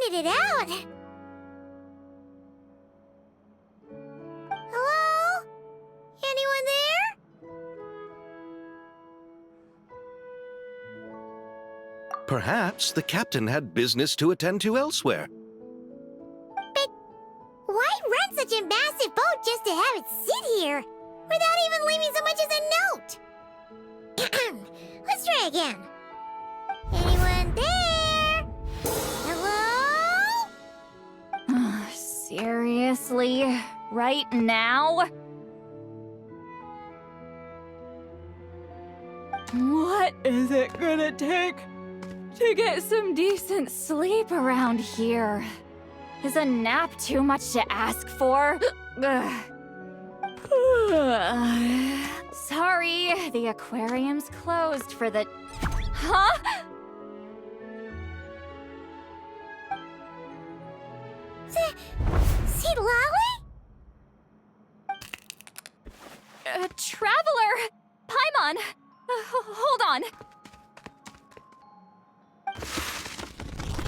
rented it out. Hello? Anyone there? Perhaps the captain had business to attend to elsewhere. But why rent such a massive boat just to have it sit here without even leaving so much as a note? Let's try again. Anyone there? Hello? Seriously? Right now? What is it gonna take to get some decent sleep around here? Is a nap too much to ask for? Sorry, the aquarium's closed for the... Huh? Seed Lolly? Traveler! Paimon! Hold on.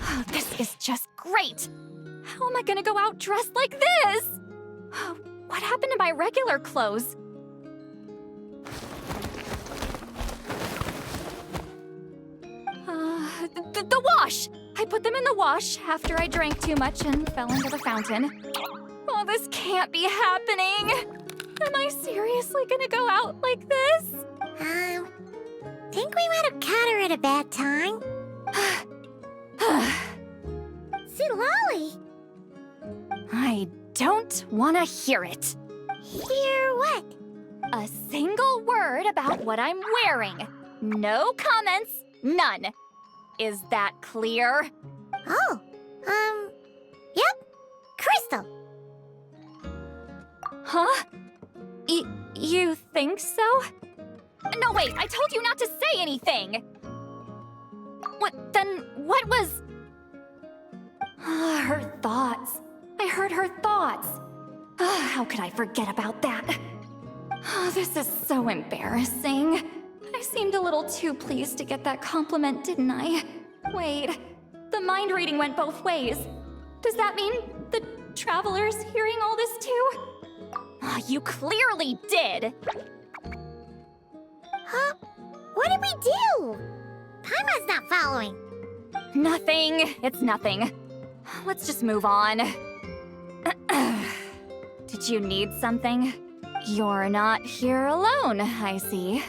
Oh, this is just great. How am I gonna go out dressed like this? Oh, what happened to my regular clothes? The wash! I put them in the wash after I drank too much and fell into the fountain. Oh, this can't be happening! Am I seriously gonna go out like this? Think we might have caught her at a bad time. Seed Lolly? I don't want to hear it. Hear what? A single word about what I'm wearing. No comments, none. Is that clear? Oh, yep. Crystal. Huh? You think so? No, wait, I told you not to say anything! What was... her thoughts. I heard her thoughts. How could I forget about that? This is so embarrassing. I seemed a little too pleased to get that compliment, didn't I? Wait, the mind reading went both ways. Does that mean the traveler's hearing all this too? You clearly did! Huh? What did we do? Paimon's not following. Nothing. It's nothing. Let's just move on. Did you need something? You're not here alone, I see.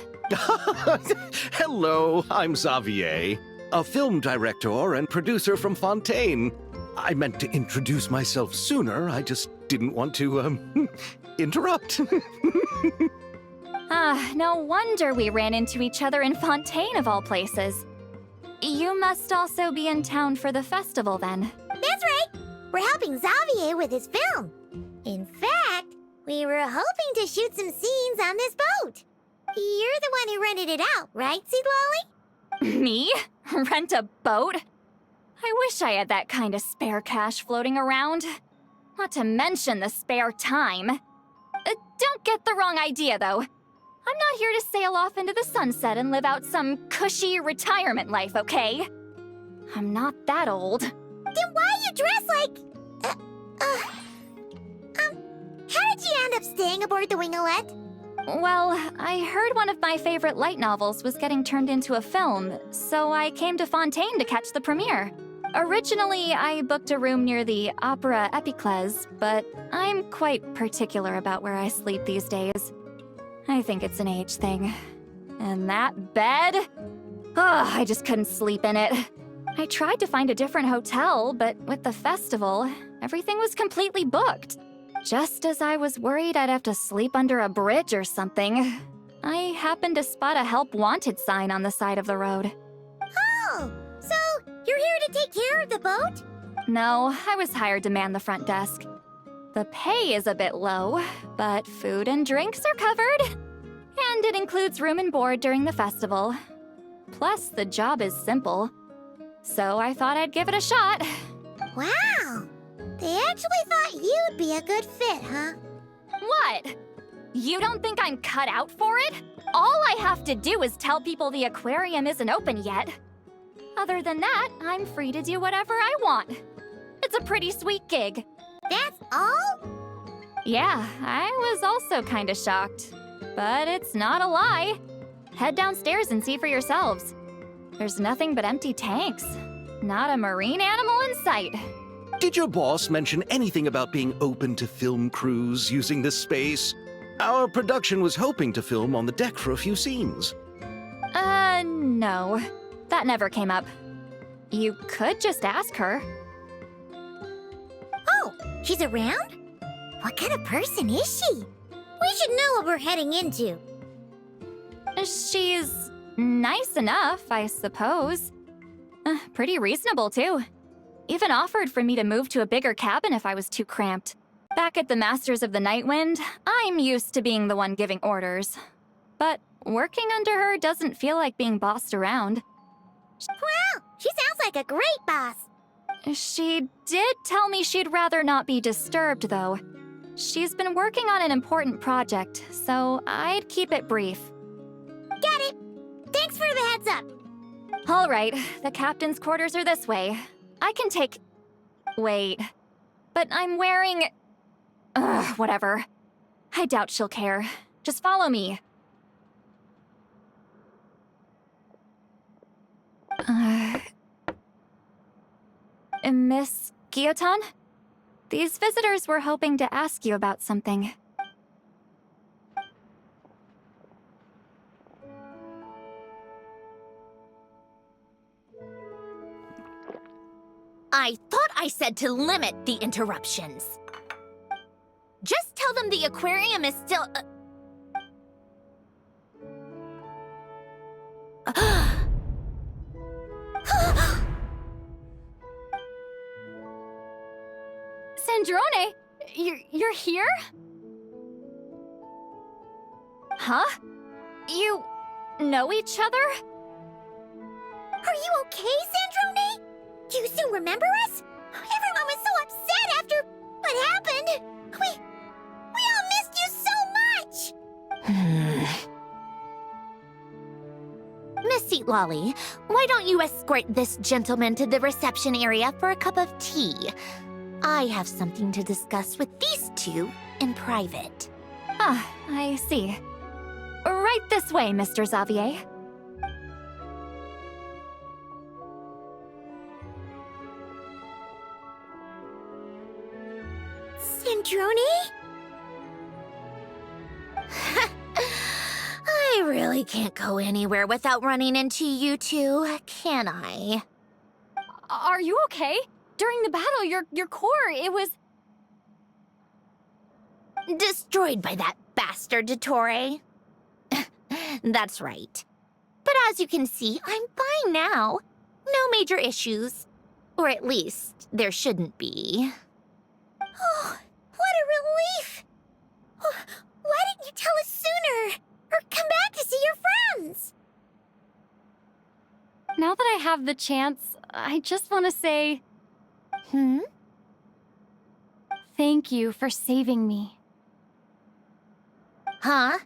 Hello, I'm Xavier, a film director and producer from Fontaine. I meant to introduce myself sooner, I just didn't want to, interrupt. No wonder we ran into each other in Fontaine of all places. You must also be in town for the festival then. That's right. We're helping Xavier with his film. In fact, we were hoping to shoot some scenes on this boat. You're the one who rented it out, right, Seed Lolly? Me? Rent a boat? I wish I had that kind of spare cash floating around. Not to mention the spare time. Don't get the wrong idea, though. I'm not here to sail off into the sunset and live out some cushy retirement life, okay? I'm not that old. Then why you dress like... how did you end up staying aboard the Winglet? Well, I heard one of my favorite light novels was getting turned into a film, so I came to Fontaine to catch the premiere. Originally, I booked a room near the Opera Epiclese, but I'm quite particular about where I sleep these days. I think it's an age thing. And that bed? I just couldn't sleep in it. I tried to find a different hotel, but with the festival, everything was completely booked. Just as I was worried I'd have to sleep under a bridge or something, I happened to spot a help wanted sign on the side of the road. Oh, so you're here to take care of the boat? No, I was hired to man the front desk. The pay is a bit low, but food and drinks are covered. And it includes room and board during the festival. Plus, the job is simple. So I thought I'd give it a shot. Wow! They actually thought you'd be a good fit, huh? What? You don't think I'm cut out for it? All I have to do is tell people the aquarium isn't open yet. Other than that, I'm free to do whatever I want. It's a pretty sweet gig. That's all? Yeah, I was also kinda shocked. But it's not a lie. Head downstairs and see for yourselves. There's nothing but empty tanks. Not a marine animal in sight. Did your boss mention anything about being open to film crews using this space? Our production was hoping to film on the deck for a few scenes. No. That never came up. You could just ask her. Oh, she's around? What kind of person is she? We should know what we're heading into. She's nice enough, I suppose. Pretty reasonable, too. Even offered for me to move to a bigger cabin if I was too cramped. Back at the Masters of the Night Wind, I'm used to being the one giving orders. But working under her doesn't feel like being bossed around. Wow, she sounds like a great boss. She did tell me she'd rather not be disturbed, though. She's been working on an important project, so I'd keep it brief. Got it. Thanks for the heads up. All right, the captain's quarters are this way. I can take... Wait. But I'm wearing... Ugh, whatever. I doubt she'll care. Just follow me. Miss Guillotin? These visitors were hoping to ask you about something. I thought I said to limit the interruptions. Just tell them the aquarium is still... Sandrone, you're here? Huh? You know each other? Are you okay, Sandrone? Do you still remember us? Everyone was so upset after what happened. We all missed you so much. Miss Seat Lolly, why don't you escort this gentleman to the reception area for a cup of tea? I have something to discuss with these two in private. Ah, I see. Right this way, Mr. Xavier. Sandrone? I really can't go anywhere without running into you two, can I? Are you okay? During the battle, your core, it was... Destroyed by that bastard Dottore. That's right. But as you can see, I'm fine now. No major issues. Or at least, there shouldn't be. Oh, what a relief! Why didn't you tell us sooner? Or come back to see your friends? Now that I have the chance, I just want to say... Thank you for saving me. Huh?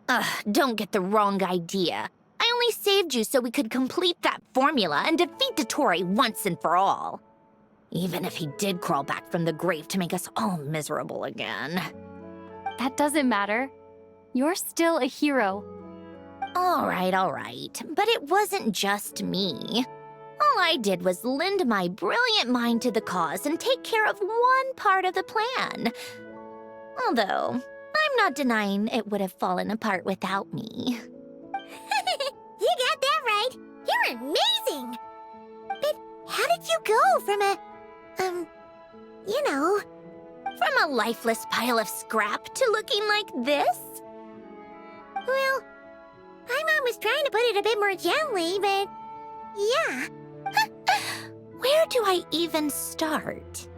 Ugh, don't get the wrong idea. I only saved you so we could complete that formula and defeat Dottore once and for all. Even if he did crawl back from the grave to make us all miserable again. That doesn't matter. You're still a hero. All right. But it wasn't just me. All I did was lend my brilliant mind to the cause and take care of one part of the plan. Although, I'm not denying it would have fallen apart without me. You got that right. You're amazing. But how did you go from From a lifeless pile of scrap to looking like this? Well, my mom was trying to put it a bit more gently, but yeah. Where do I even start?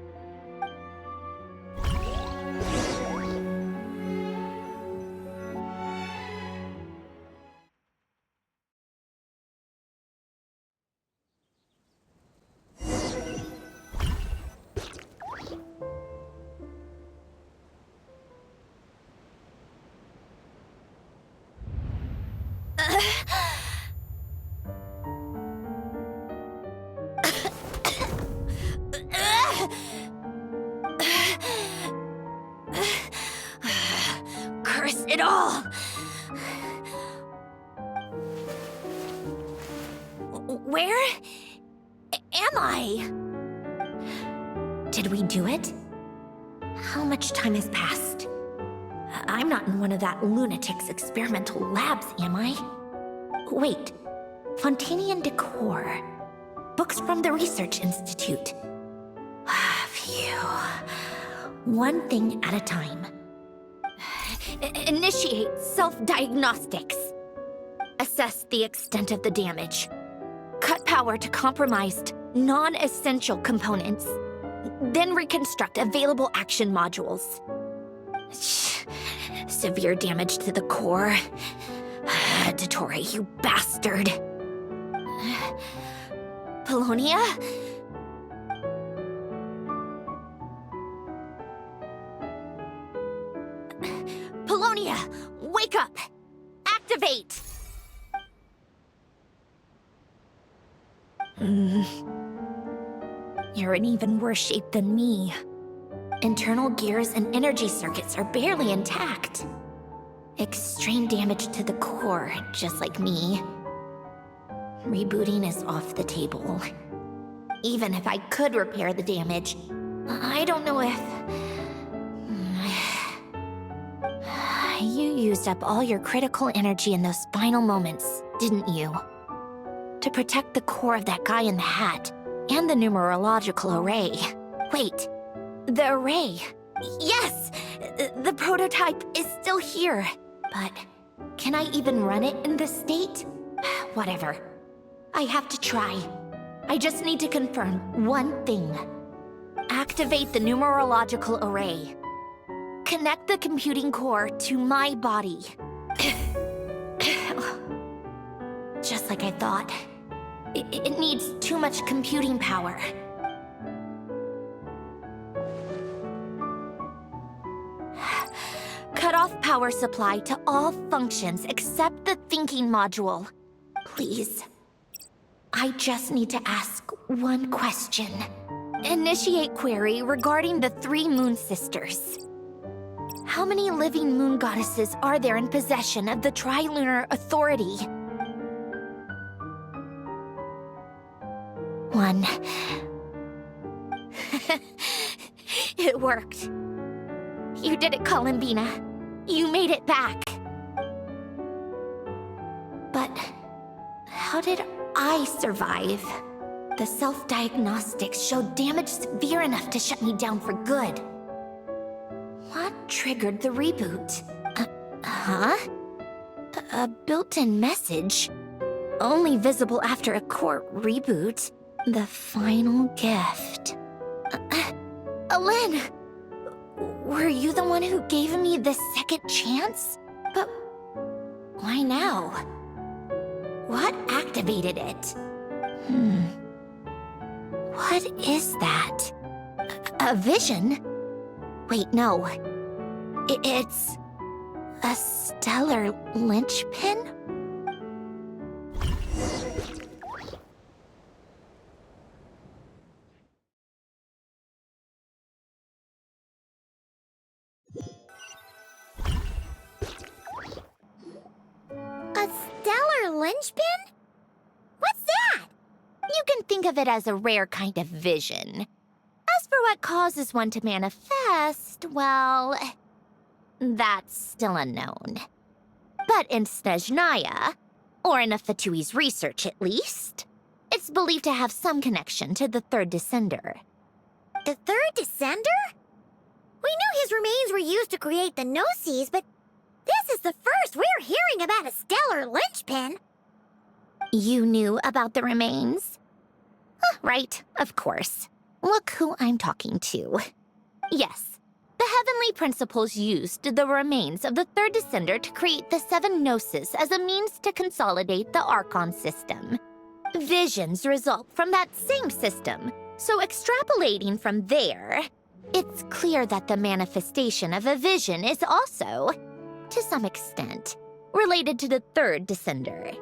all. Where am I? Did we do it? How much time has passed? I'm not in one of that lunatic's experimental labs, am I? Wait, Fontanian decor. Books from the Research Institute. Phew. One thing at a time. Initiate self-diagnostics. Assess the extent of the damage. Cut power to compromised, non-essential components. Then reconstruct available action modules. Severe damage to the core. Dottore, you bastard. Polonia? Polonia, wake up! Activate! You're in even worse shape than me. Internal gears and energy circuits are barely intact. Extreme damage to the core, just like me. Rebooting is off the table. Even if I could repair the damage, I don't know if... You used up all your critical energy in those final moments, didn't you? To protect the core of that guy in the hat, and the numerological array. Wait, the array. Yes! The prototype is still here. But can I even run it in this state? Whatever. I have to try. I just need to confirm one thing. Activate the numerological array. Connect the computing core to my body. Just like I thought. It needs too much computing power. Cut off power supply to all functions except the thinking module. Please. I just need to ask one question. Initiate query regarding the 3 Moon Sisters. How many living moon goddesses are there in possession of the Trilunar Authority? 1. It worked. You did it, Columbina. You made it back. But how did I survive? The self-diagnostics showed damage severe enough to shut me down for good. What triggered the reboot? A built-in message? Only visible after a core reboot. The final gift. Alen! Were you the one who gave me the second chance? But why now? What activated it? What is that? A vision? Wait, no. It's a stellar linchpin? A stellar linchpin? What's that? You can think of it as a rare kind of vision. As for what causes one to manifest, well, that's still unknown. But in Snezhnaya, or in Afatui's research at least, it's believed to have some connection to the third descender. The third descender? We knew his remains were used to create the Gnosis, but this is the first we're hearing about a stellar linchpin. You knew about the remains? Right, of course. Look who I'm talking to. Yes, the Heavenly Principles used the remains of the third descender to create the 7 Gnosis as a means to consolidate the Archon system. Visions result from that same system, so extrapolating from there, it's clear that the manifestation of a vision is also, to some extent, related to the third descender.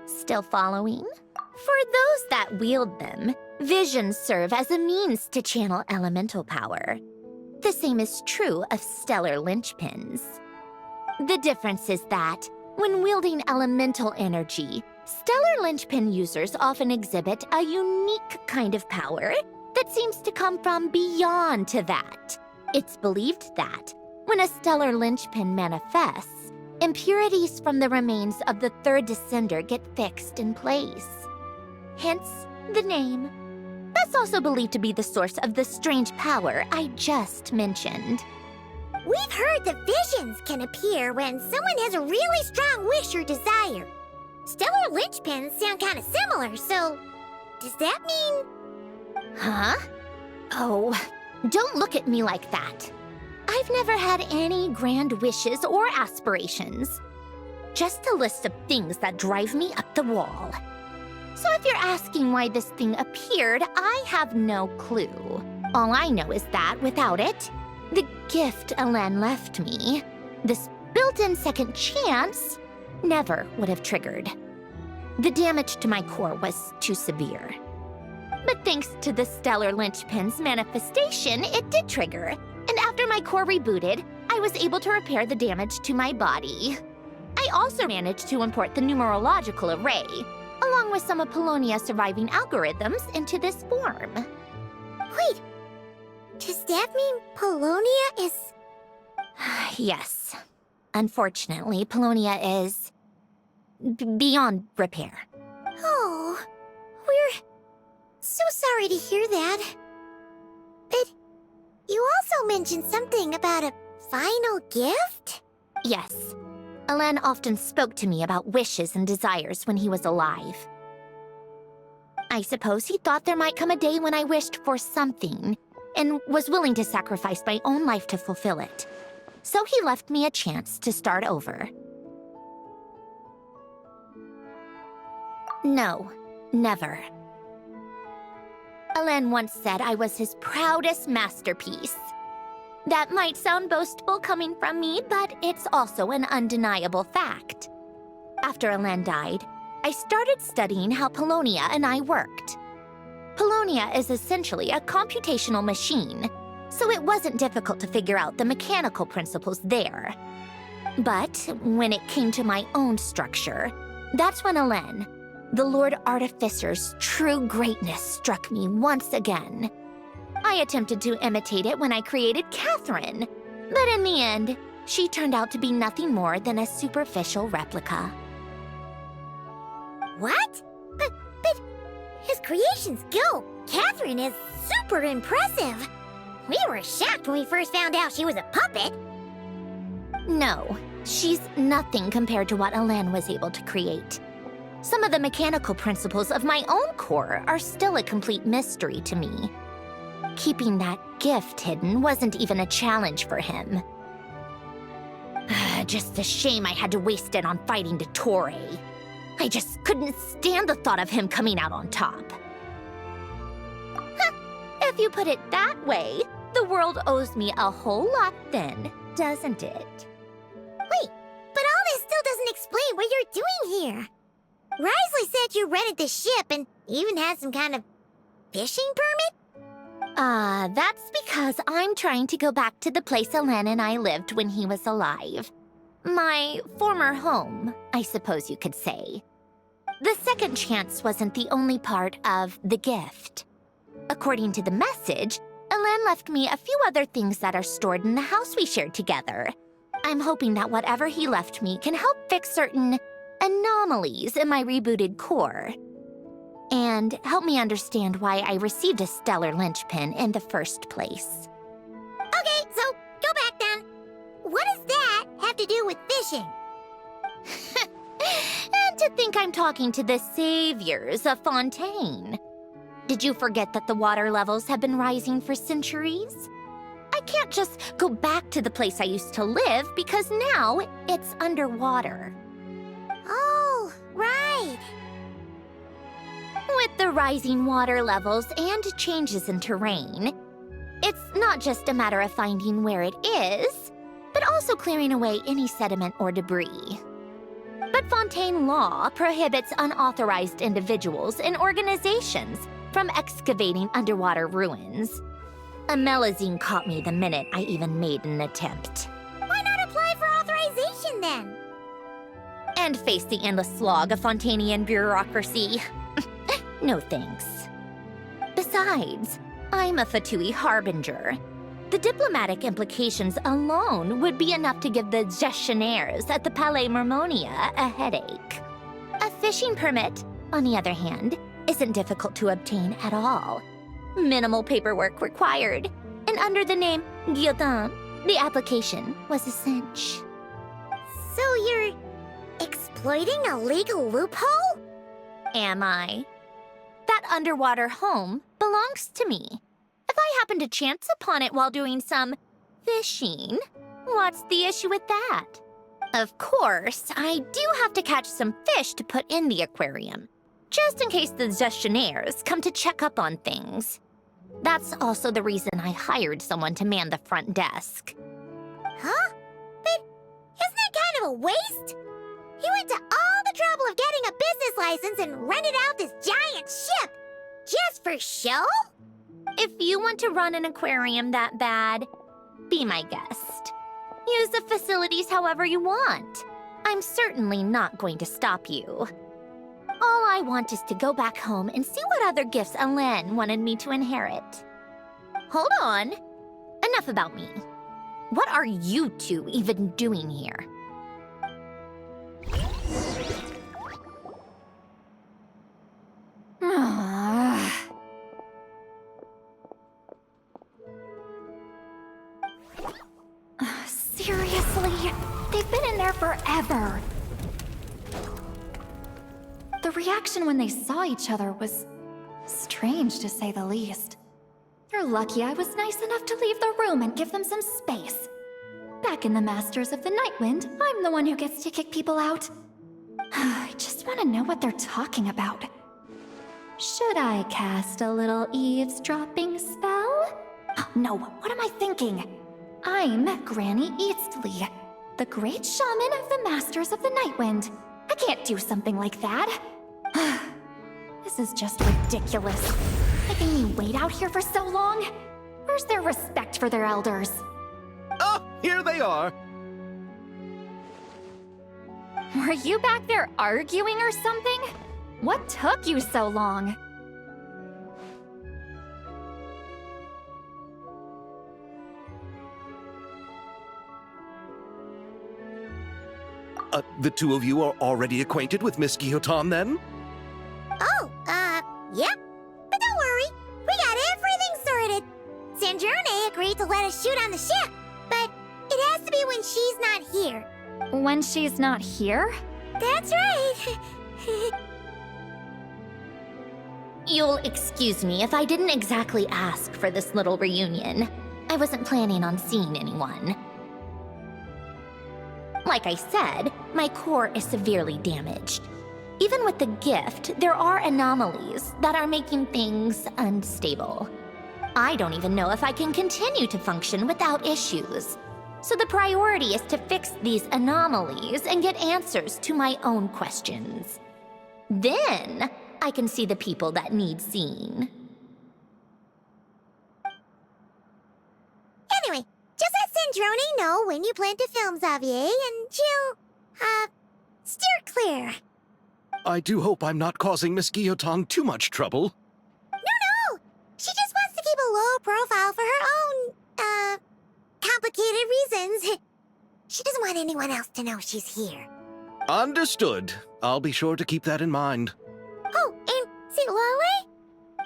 Still following? For those that wield them, visions serve as a means to channel elemental power. The same is true of stellar linchpins. The difference is that, when wielding elemental energy, stellar linchpin users often exhibit a unique kind of power that seems to come from beyond to that. It's believed that, when a stellar linchpin manifests, impurities from the remains of the third descender get fixed in place. Hence, the name. That's also believed to be the source of the strange power I just mentioned. We've heard that visions can appear when someone has a really strong wish or desire. Stellar linchpins sound kind of similar, so does that mean... Huh? Oh, don't look at me like that. I've never had any grand wishes or aspirations. Just a list of things that drive me up the wall. So if you're asking why this thing appeared, I have no clue. All I know is that without it, the gift Elen left me, this built-in second chance, never would have triggered. The damage to my core was too severe. But thanks to the stellar linchpin's manifestation, it did trigger. And after my core rebooted, I was able to repair the damage to my body. I also managed to import the numerological array, along with some of Polonia's surviving algorithms, into this form. Wait, does that mean Polonia is... Yes. Unfortunately, Polonia is... beyond repair. Oh, we're so sorry to hear that. But you also mentioned something about a final gift? Yes. Elen often spoke to me about wishes and desires when he was alive. I suppose he thought there might come a day when I wished for something, and was willing to sacrifice my own life to fulfill it. So he left me a chance to start over. No, never. Elen once said I was his proudest masterpiece. That might sound boastful coming from me, but it's also an undeniable fact. After Elen died, I started studying how Polonia and I worked. Polonia is essentially a computational machine, so it wasn't difficult to figure out the mechanical principles there. But when it came to my own structure, that's when Elen, the Lord Artificer's true greatness, struck me once again. I attempted to imitate it when I created Catherine, but in the end, she turned out to be nothing more than a superficial replica. What? But his creation skill, Catherine, is super impressive. We were shocked when we first found out she was a puppet. No, she's nothing compared to what Elen was able to create. Some of the mechanical principles of my own core are still a complete mystery to me. Keeping that gift hidden wasn't even a challenge for him. Just a shame I had to waste it on fighting Dottore. I just couldn't stand the thought of him coming out on top. If you put it that way, the world owes me a whole lot then, doesn't it? Wait, but all this still doesn't explain what you're doing here. Risley said you rented the ship and even had some kind of fishing permit? That's because I'm trying to go back to the place Elen and I lived when he was alive. My former home, I suppose you could say. The second chance wasn't the only part of the gift. According to the message, Elen left me a few other things that are stored in the house we shared together. I'm hoping that whatever he left me can help fix certain anomalies in my rebooted core. And help me understand why I received a stellar linchpin in the first place. Okay, so go back then. What does that have to do with fishing? And to think I'm talking to the saviors of Fontaine. Did you forget that the water levels have been rising for centuries? I can't just go back to the place I used to live because now it's underwater. Oh, right. With the rising water levels and changes in terrain, it's not just a matter of finding where it is, but also clearing away any sediment or debris. But Fontaine law prohibits unauthorized individuals and organizations from excavating underwater ruins. Amelazine caught me the minute I even made an attempt. Why not apply for authorization then. And face the endless slog of Fontanian bureaucracy. No thanks. Besides, I'm a Fatui harbinger. The diplomatic implications alone would be enough to give the gestionnaires at the Palais Mermonia a headache. A fishing permit, on the other hand, isn't difficult to obtain at all. Minimal paperwork required, and under the name Guillotin, the application was a cinch. So you're exploiting a legal loophole? Am I? That underwater home belongs to me. If I happen to chance upon it while doing some fishing, what's the issue with that? Of course, I do have to catch some fish to put in the aquarium, just in case the gestionnaires come to check up on things. That's also the reason I hired someone to man the front desk. Huh? But isn't that kind of a waste? He went to all the trouble of getting a business license and rented out this giant ship. Just for show? If you want to run an aquarium that bad, be my guest. Use the facilities however you want. I'm certainly not going to stop you. All I want is to go back home and see what other gifts Alain wanted me to inherit. Hold on. Enough about me. What are you two even doing here? Seriously? They've been in there forever. The reaction when they saw each other was strange, to say the least. You're lucky I was nice enough to leave the room and give them some space. Back in the Masters of the Nightwind, I'm the one who gets to kick people out. I just want to know what they're talking about. Should I cast a little eavesdropping spell? No, what am I thinking? I'm Granny Eastleigh, the great shaman of the Masters of the Nightwind. I can't do something like that. This is just ridiculous. Making me wait out here for so long? Where's their respect for their elders? Oh, here they are. Were you back there arguing or something? What took you so long? The two of you are already acquainted with Miss Guillotin, then? Oh, yep. But don't worry, we got everything sorted. Sandrone agreed to let us shoot on the ship, but it has to be when she's not here. When she's not here? That's right. You'll excuse me if I didn't exactly ask for this little reunion. I wasn't planning on seeing anyone. Like I said, my core is severely damaged. Even with the gift, there are anomalies that are making things unstable. I don't even know if I can continue to function without issues. So the priority is to fix these anomalies and get answers to my own questions. Then, I can see the people that need seeing. Anyway, just let Sandrone know when you plan to film Xavier, and she'll, steer clear. I do hope I'm not causing Miss Guillotin too much trouble. No! She just wants to keep a low profile for her own, complicated reasons. She doesn't want anyone else to know she's here. Understood. I'll be sure to keep that in mind. Oh, and see Lale?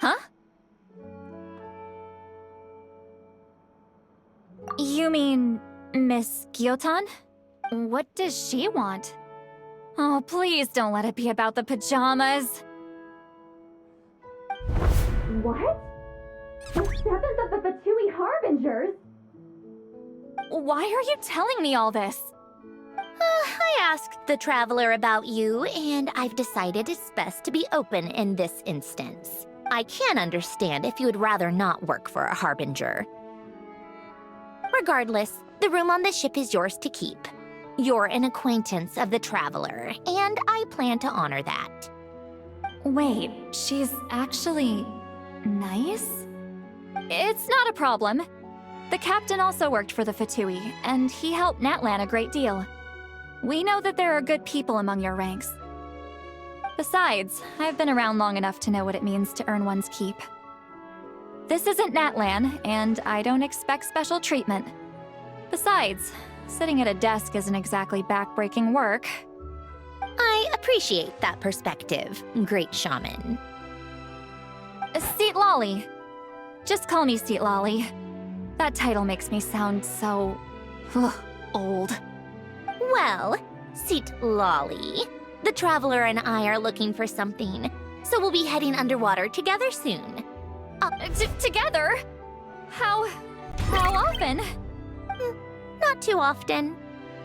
Huh? You mean Miss Guillotin? What does she want? Oh, please don't let it be about the pajamas. What? The seventh of the Fatui Harbingers? Why are you telling me all this? I asked the Traveler about you, and I've decided it's best to be open in this instance. I can understand if you would rather not work for a Harbinger. Regardless, the room on the ship is yours to keep. You're an acquaintance of the Traveler, and I plan to honor that. Wait, she's actually nice? It's not a problem. The captain also worked for the Fatui, and he helped Natlan a great deal. We know that there are good people among your ranks. Besides, I've been around long enough to know what it means to earn one's keep. This isn't Natlan, and I don't expect special treatment. Besides, sitting at a desk isn't exactly backbreaking work. I appreciate that perspective, great shaman. Seat Lolly. Just call me Seat Lolly. That title makes me sound so... old. Well, Seat Lolly, the Traveler and I are looking for something, so we'll be heading underwater together soon. Together? How often? Not too often.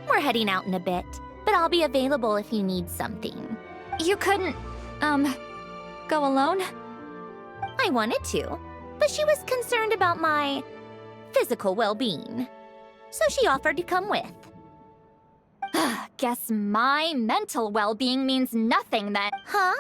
We're heading out in a bit, but I'll be available if you need something. You couldn't, go alone? I wanted to, but she was concerned about my physical well-being, so she offered to come with. Guess my mental well-being means nothing then. Huh?